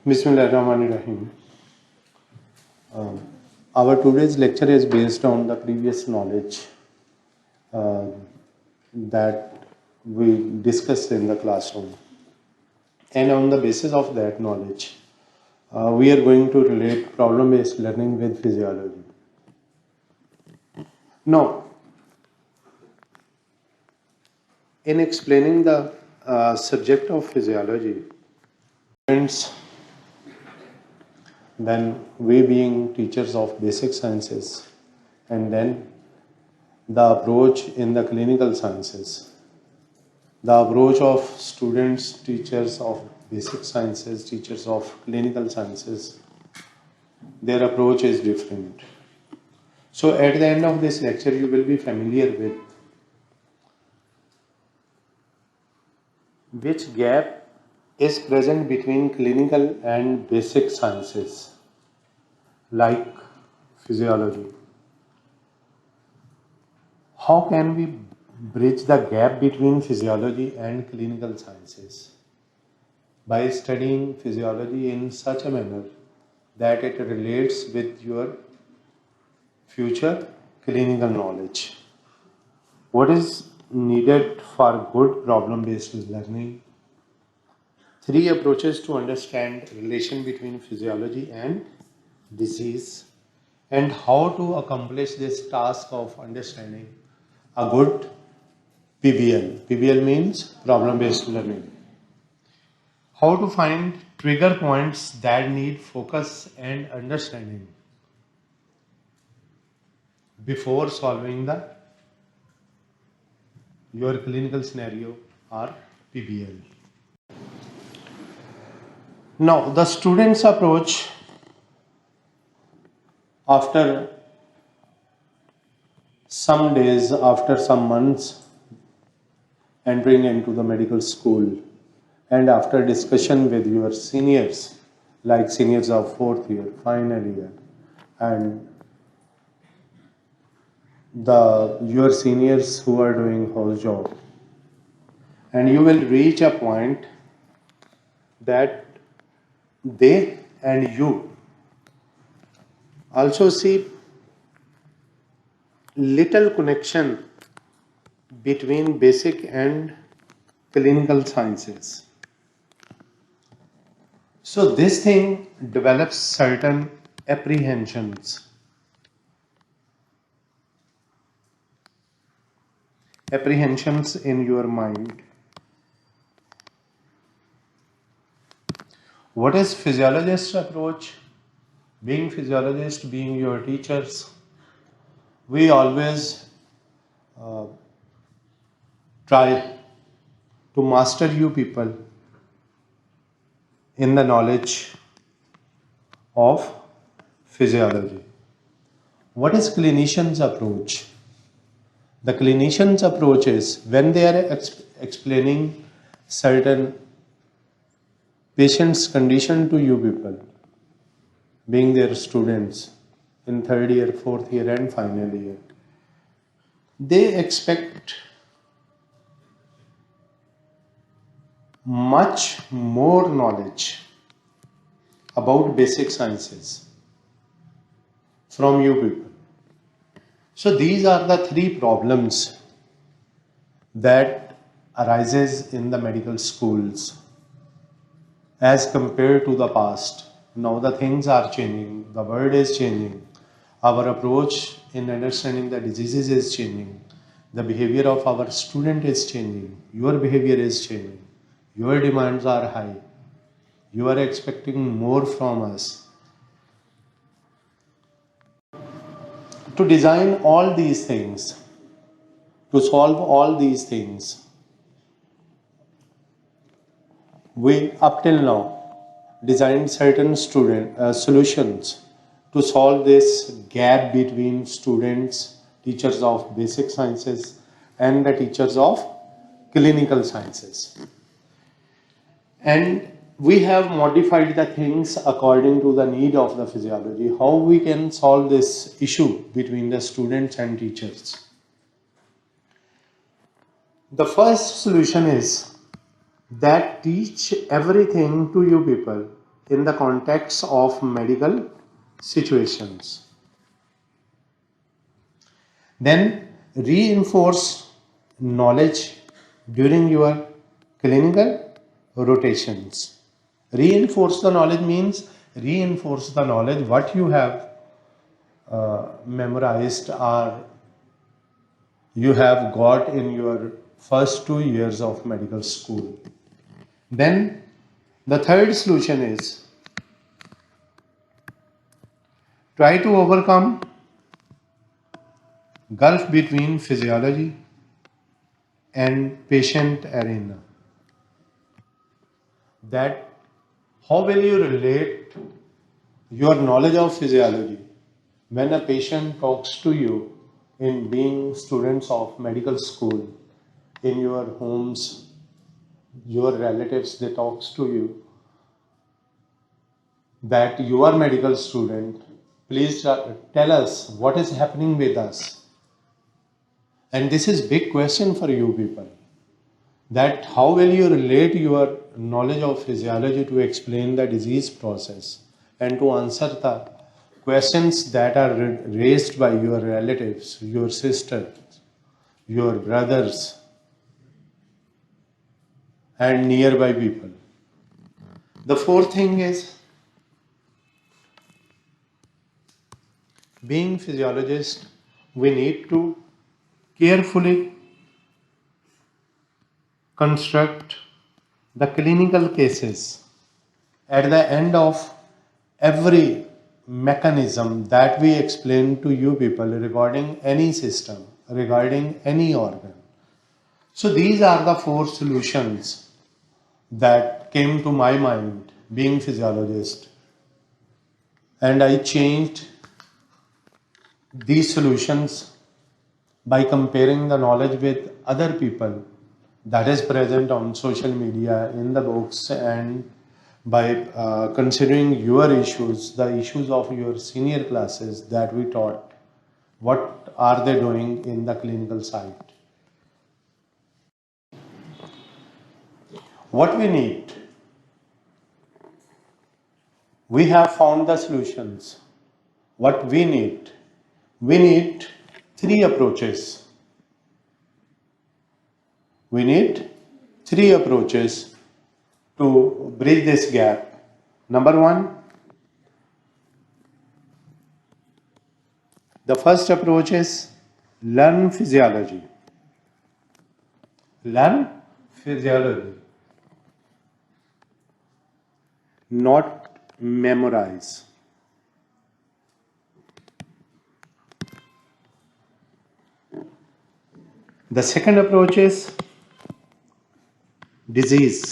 Bismillahirrahmanirrahim. Um, our today's lecture is based on the previous knowledge uh, that we discussed in the classroom. And on the basis of that knowledge, we are going to relate problem-based learning with physiology. Now, in explaining the subject of physiology, friends, then we being teachers of basic sciences, and then the approach in the clinical sciences. The approach of students, teachers of basic sciences, teachers of clinical sciences, their approach is different. So at the end of this lecture, you will be familiar with which gap is present between clinical and basic sciences, like physiology. How can we bridge the gap between physiology and clinical sciences? By studying physiology in such a manner that it relates with your future clinical knowledge. What is needed for good problem-based learning? 3 approaches to understand relation between physiology and disease, and how to accomplish this task of understanding a good PBL. PBL means problem-based learning. How to find trigger points that need focus and understanding before solving your clinical scenario or PBL. Now, the student's approach after some days, after some months entering into the medical school, and after discussion with your seniors, like seniors of 4th year, final year, and your seniors who are doing house job, and you will reach a point that they and you also see little connection between basic and clinical sciences. So this thing develops certain apprehensions in your mind. What is physiologist's approach? Being physiologist, being your teachers, we always try to master you people in the knowledge of physiology. What is clinician's approach? The clinician's approach is when they are explaining certain patient's condition to you people, being their students in 3rd year, 4th year and final year, they expect much more knowledge about basic sciences from you people. So these are the 3 problems that arises in the medical schools as compared to the past. Now the things are changing, the world is changing, our approach in understanding the diseases is changing, the behavior of our student is changing, your behavior is changing, your demands are high, you are expecting more from us. To design all these things, to solve all these things, we up till now designed certain solutions to solve this gap between students, teachers of basic sciences and the teachers of clinical sciences. And we have modified the things according to the need of the physiology, how we can solve this issue between the students and teachers. The first solution is that teach everything to you people in the context of medical situations. Then reinforce knowledge during your clinical rotations. Reinforce the knowledge means reinforce the knowledge what you have memorized or you have got in your first 2 years of medical school. Then the third solution is try to overcome gulf between physiology and patient arena. That how will you relate your knowledge of physiology when a patient talks to you in being students of medical school, in your homes, your relatives, they talks to you that you are medical student, please tell us what is happening with us. And this is big question for you people, that how will you relate your knowledge of physiology to explain the disease process and to answer the questions that are raised by your relatives, your sisters, your brothers and nearby people. The fourth thing is, being physiologist, we need to carefully construct the clinical cases at the end of every mechanism that we explain to you people regarding any system, regarding any organ. So these are the four solutions that came to my mind being physiologist, and I changed these solutions by comparing the knowledge with other people that is present on social media, in the books, and by considering your issues, the issues of your senior classes that we taught, what are they doing in the clinical side. What we need, we have found the solutions. What we need three approaches. We need three approaches to bridge this gap. Number one, the first approach is learn physiology. Learn physiology, not memorize. The second approach is disease,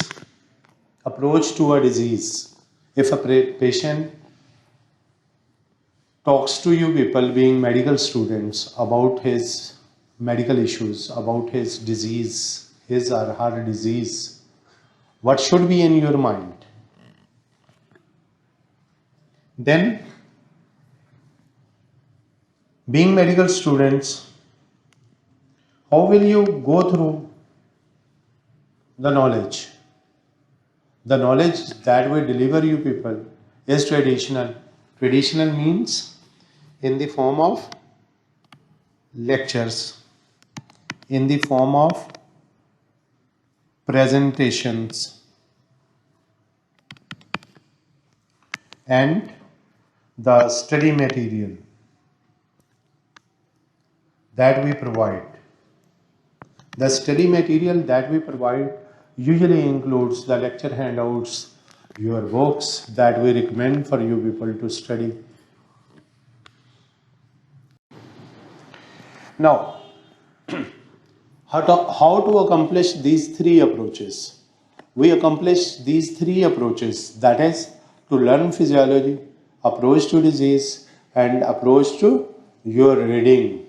approach to a disease. If a patient talks to you people being medical students about his medical issues, about his disease, his or her disease, what should be in your mind? Then, being medical students, how will you go through the knowledge? The knowledge that we deliver you people is traditional. Traditional means in the form of lectures, in the form of presentations, and the study material that we provide. The study material that we provide usually includes the lecture handouts, your books that we recommend for you people to study. Now, how to accomplish these three approaches? We accomplish these three approaches, that is to learn physiology, approach to disease, and approach to your reading.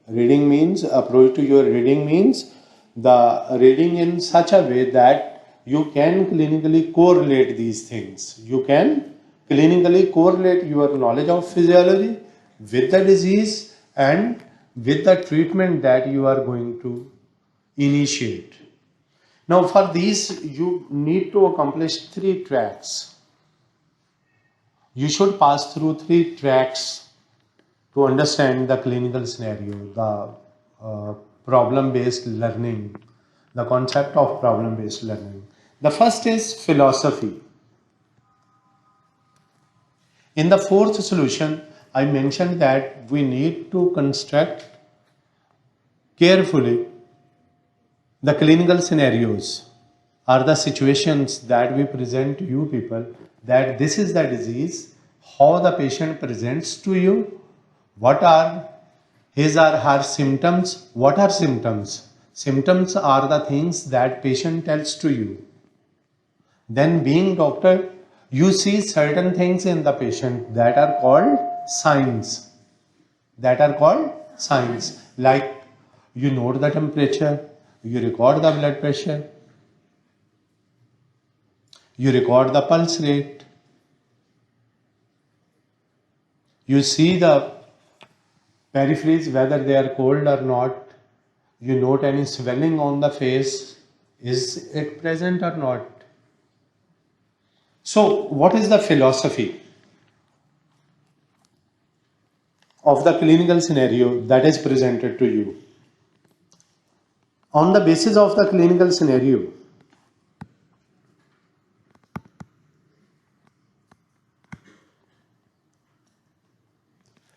Reading means, approach to your reading means the reading in such a way that you can clinically correlate these things. You can clinically correlate your knowledge of physiology with the disease and with the treatment that you are going to initiate. Now for these you need to accomplish three tracks. You should pass through 3 tracks to understand the clinical scenario, the problem-based learning, the concept of problem-based learning. The first is philosophy. In the fourth solution, I mentioned that we need to construct carefully the clinical scenarios are the situations that we present to you people, that this is the disease, how the patient presents to you, what are his or her symptoms. What are symptoms? Symptoms are the things that patient tells to you. Then being doctor, you see certain things in the patient that are called signs. Like you note the temperature, you record the blood pressure, you record the pulse rate, you see the peripheries whether they are cold or not, you note any swelling on the face, is it present or not. So what is the philosophy of the clinical scenario that is presented to you? On the basis of the clinical scenario,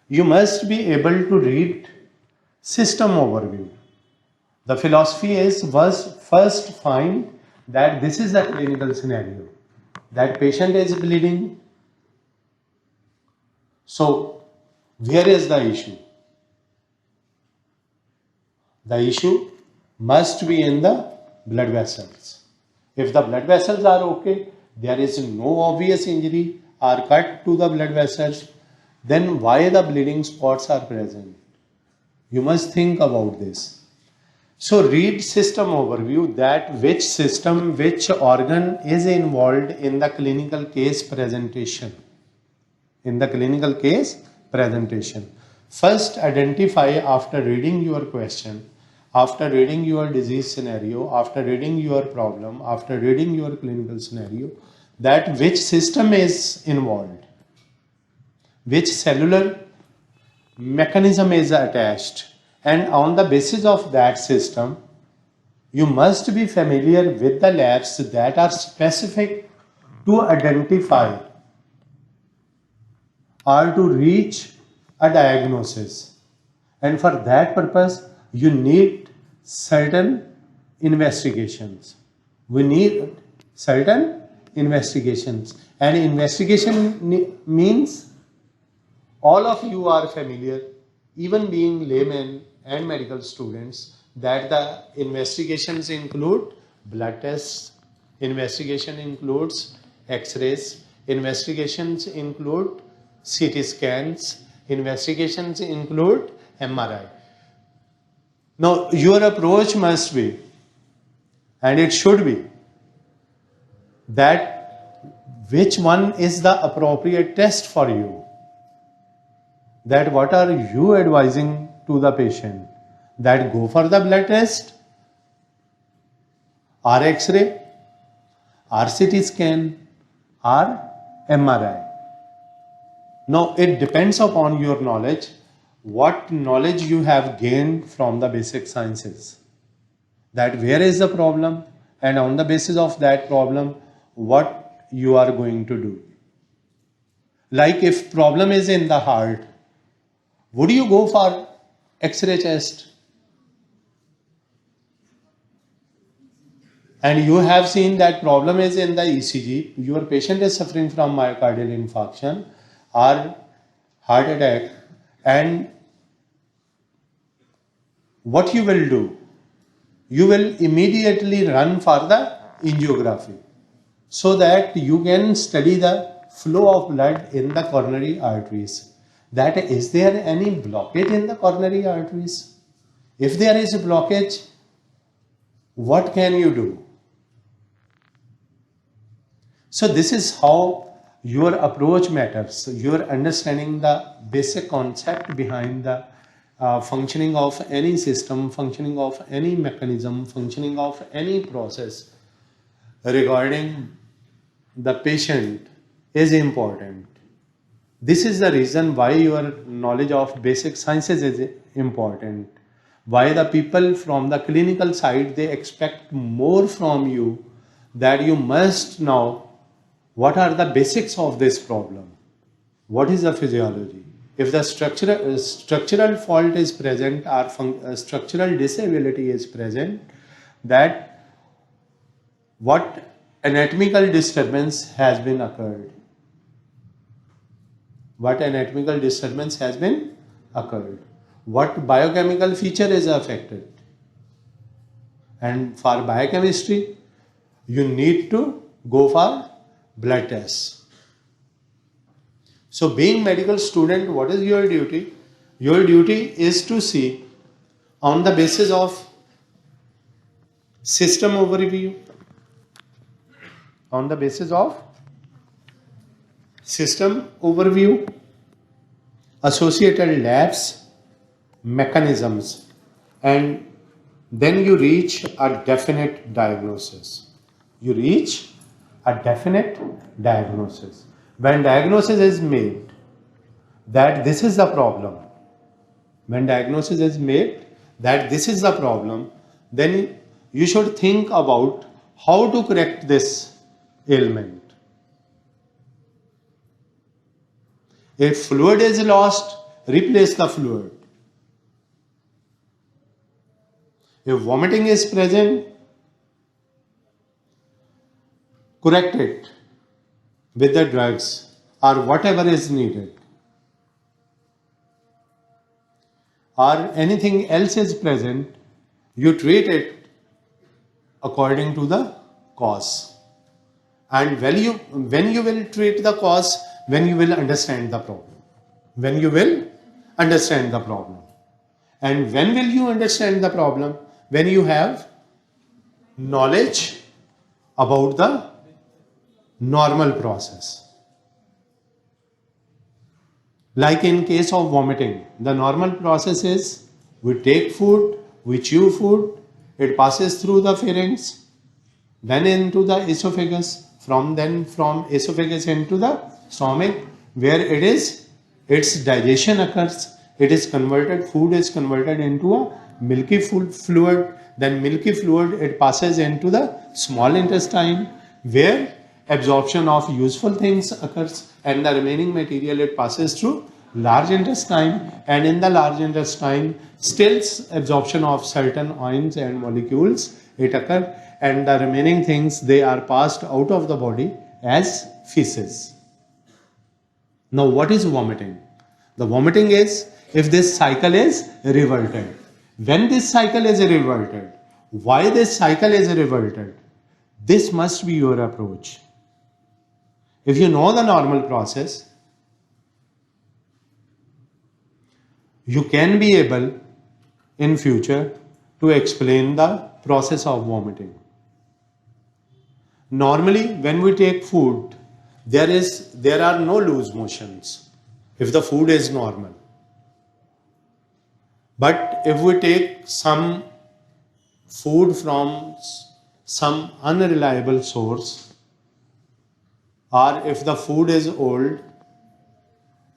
you must be able to read system overview. The philosophy was first find that this is the clinical scenario, that patient is bleeding. So where is the issue? The issue must be in the blood vessels. If the blood vessels are okay, there is no obvious injury or cut to the blood vessels, then why the bleeding spots are present? You must think about this. So read system overview, that which system, which organ is involved in the clinical case presentation. First identify, after reading your question, after reading your disease scenario, after reading your problem, after reading your clinical scenario, that which system is involved, which cellular mechanism is attached, and on the basis of that system, you must be familiar with the labs that are specific to identify or to reach a diagnosis. And for that purpose, you need certain investigations. We need certain investigations. And investigation means all of you are familiar, even being laymen and medical students, that the investigations include blood tests, investigation includes x-rays, investigations include CT scans, investigations include MRI. Now your approach must be, and it should be, that which one is the appropriate test for you. That what are you advising to the patient? That go for the blood test, or X-ray, or CT scan, or MRI. Now it depends upon your knowledge, what knowledge you have gained from the basic sciences. That where is the problem, and on the basis of that problem, what you are going to do. Like if problem is in the heart, would you go for X-ray test? And you have seen that problem is in the ECG, your patient is suffering from myocardial infarction or heart attack, and what you will do? You will immediately run for the angiography so that you can study the flow of blood in the coronary arteries. That is there any blockage in the coronary arteries? If there is a blockage, what can you do? So this is how your approach matters. You are understanding the basic concept behind the functioning of any system, functioning of any mechanism, functioning of any process regarding the patient is important. This is the reason why your knowledge of basic sciences is important. Why the people from the clinical side, they expect more from you, that you must know what are the basics of this problem. What is the physiology? If the structural fault is present, or structural disability is present, that what anatomical disturbance has been occurred. What anatomical disturbance has been occurred. What biochemical feature is affected. And for biochemistry, you need to go for blood tests. So being medical student, what is your duty? Your duty is to see on the basis of system overview, on the basis of system overview, associated labs, mechanisms, and then you reach a definite diagnosis. You reach a definite diagnosis. When diagnosis is made that this is the problem, when diagnosis is made that this is the problem, then you should think about how to correct this ailment. If fluid is lost, replace the fluid. If vomiting is present, correct it with the drugs or whatever is needed. Or anything else is present, you treat it according to the cause. And when you will treat the cause, when you will understand the problem. When you will understand the problem. And when will you understand the problem? When you have knowledge about the normal process. Like in case of vomiting, the normal process is we take food, we chew food, it passes through the pharynx, then into the esophagus, from esophagus into the stomach, where its digestion occurs. It is converted, food is converted into a milky fluid. Then milky fluid, it passes into the small intestine, where absorption of useful things occurs, and the remaining material it passes through large intestine, and in the large intestine still absorption of certain ions and molecules it occurs, and the remaining things, they are passed out of the body as feces. Now what is vomiting? The vomiting is if this cycle is reverted. When this cycle is reverted, why this cycle is reverted? This must be your approach. If you know the normal process, you can be able in future to explain the process of vomiting. Normally, when we take food, there are no loose motions if the food is normal. But if we take some food from some unreliable source, or if the food is old,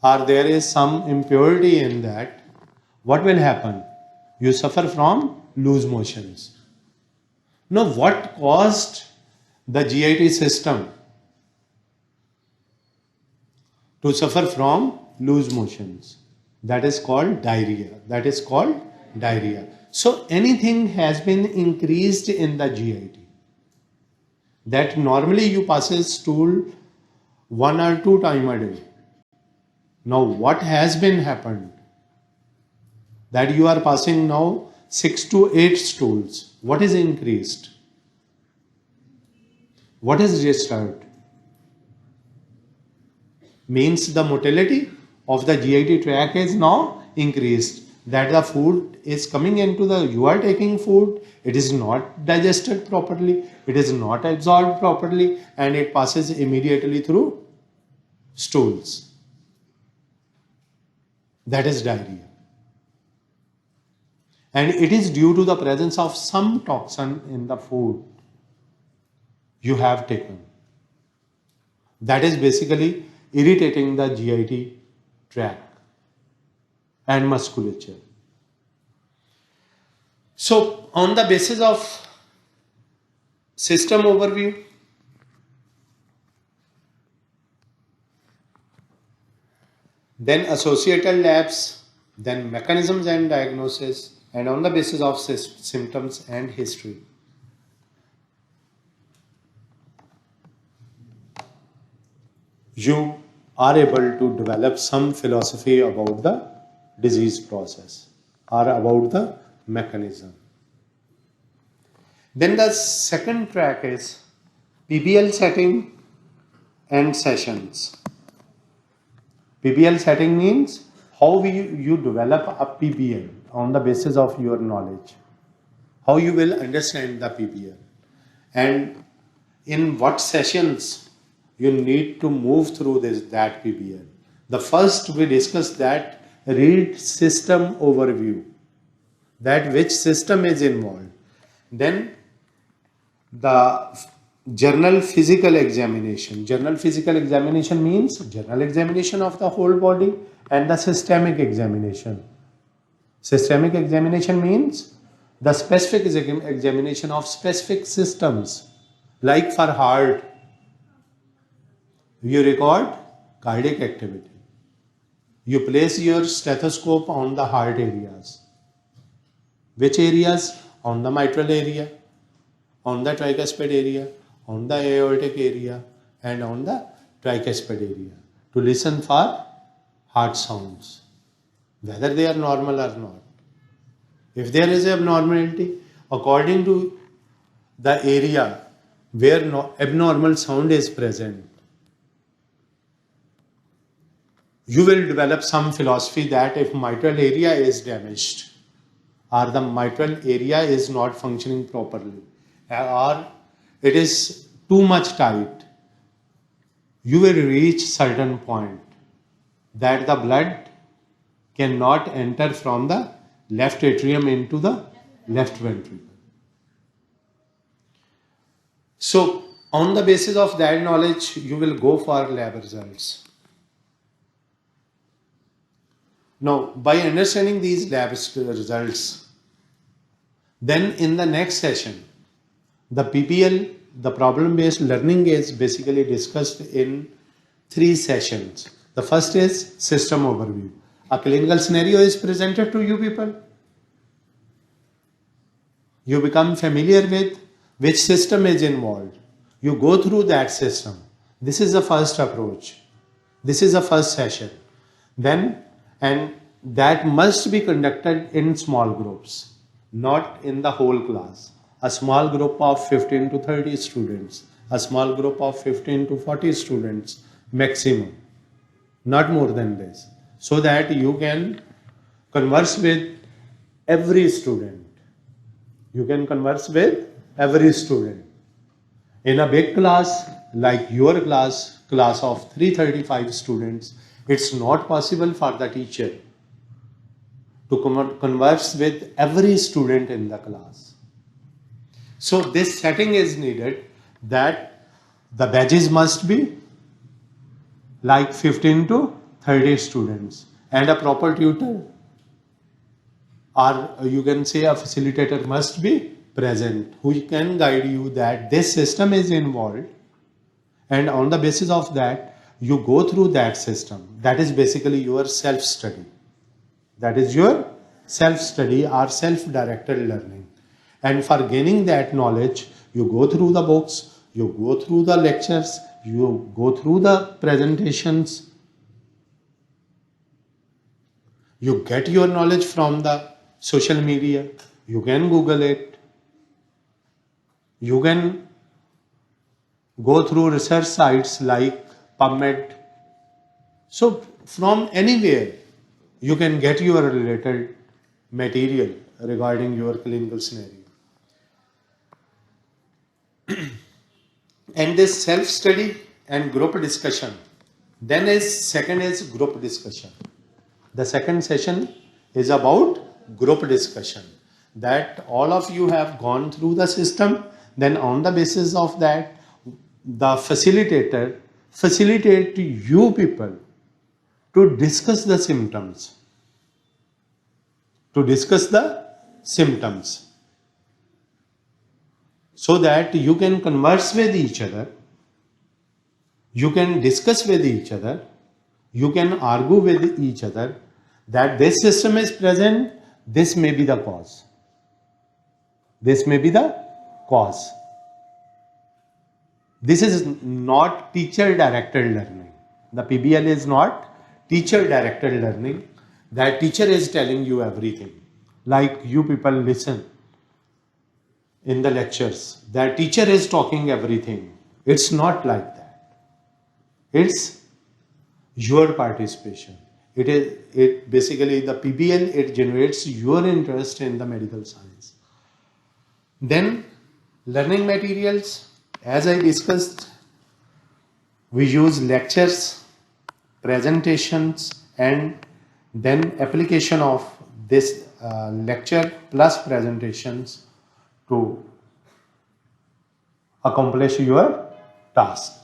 or there is some impurity in that, what will happen? You suffer from loose motions. Now, what caused the GIT system to suffer from loose motions? That is called diarrhea. So anything has been increased in the GIT. That normally you pass a stool 1 or 2 times a day. Now what has been happened? That you are passing now 6 to 8 stools. What is increased? What is disturbed? Means the motility of the GIT tract is now increased. That the food is coming into you are taking food, it is not digested properly, it is not absorbed properly, and it passes immediately through stools. That is diarrhea. And it is due to the presence of some toxin in the food you have taken. That is basically irritating the GIT tract and musculature. So on the basis of system overview, then associated labs, then mechanisms and diagnosis, and on the basis of symptoms and history. You are able to develop some philosophy about the disease process or about the mechanism. Then the second track is PBL setting and sessions. PBL setting means how you develop a PBL on the basis of your knowledge, how you will understand the PBL, and in what sessions you need to move through that PBL. The first we discussed that read system overview, that which system is involved. Then the general physical examination. General physical examination means general examination of the whole body and the systemic examination. Systemic examination means the specific examination of specific systems. Like for heart, you record cardiac activity. You place your stethoscope on the heart areas. Which areas? On the mitral area, on the tricuspid area, on the aortic area, and on the tricuspid area, to listen for heart sounds, whether they are normal or not. If there is abnormality, according to the area where abnormal sound is present, you will develop some philosophy that if mitral area is damaged or the mitral area is not functioning properly or it is too much tight, you will reach certain point that the blood cannot enter from the left atrium into the left ventricle. So on the basis of that knowledge, you will go for lab results. Now, by understanding these lab results, then in the next session, the PBL, the problem-based learning, is basically discussed in 3 sessions. The first is system overview. A clinical scenario is presented to you people. You become familiar with which system is involved. You go through that system. This is the first approach. This is the first session. Then, and that must be conducted in small groups, not in the whole class. A small group of 15 to 30 students, a small group of 15 to 40 students maximum, not more than this, so that you can converse with every student. You can converse with every student. In a big class, like your class of 335 students, it's not possible for the teacher to converse with every student in the class. So this setting is needed, that the batches must be like 15 to 30 students and a proper tutor, or you can say a facilitator must be present who can guide you that this system is involved, and on the basis of that you go through that system. That is basically your self-study. That is your self-study or self-directed learning. And for gaining that knowledge, you go through the books, you go through the lectures, you go through the presentations. You get your knowledge from the social media. You can Google it. You can go through research sites like PubMed. So from anywhere you can get your related material regarding your clinical scenario. And this self-study and group discussion. Then second is group discussion. The second session is about group discussion. That all of you have gone through the system. Then on the basis of that, the facilitator facilitate you people to discuss the symptoms. To discuss the symptoms. So that you can converse with each other, you can discuss with each other, you can argue with each other that this system is present, this may be the cause. This may be the cause. This is not teacher-directed learning. The PBL is not teacher-directed learning. That teacher is telling you everything. Like you people listen in the lectures. That teacher is talking everything. It's not like that. It's your participation. It basically the PBL, it generates your interest in the medical science. Then learning materials, as I discussed, we use lectures, presentations, and then application of this lecture plus presentations to accomplish your task.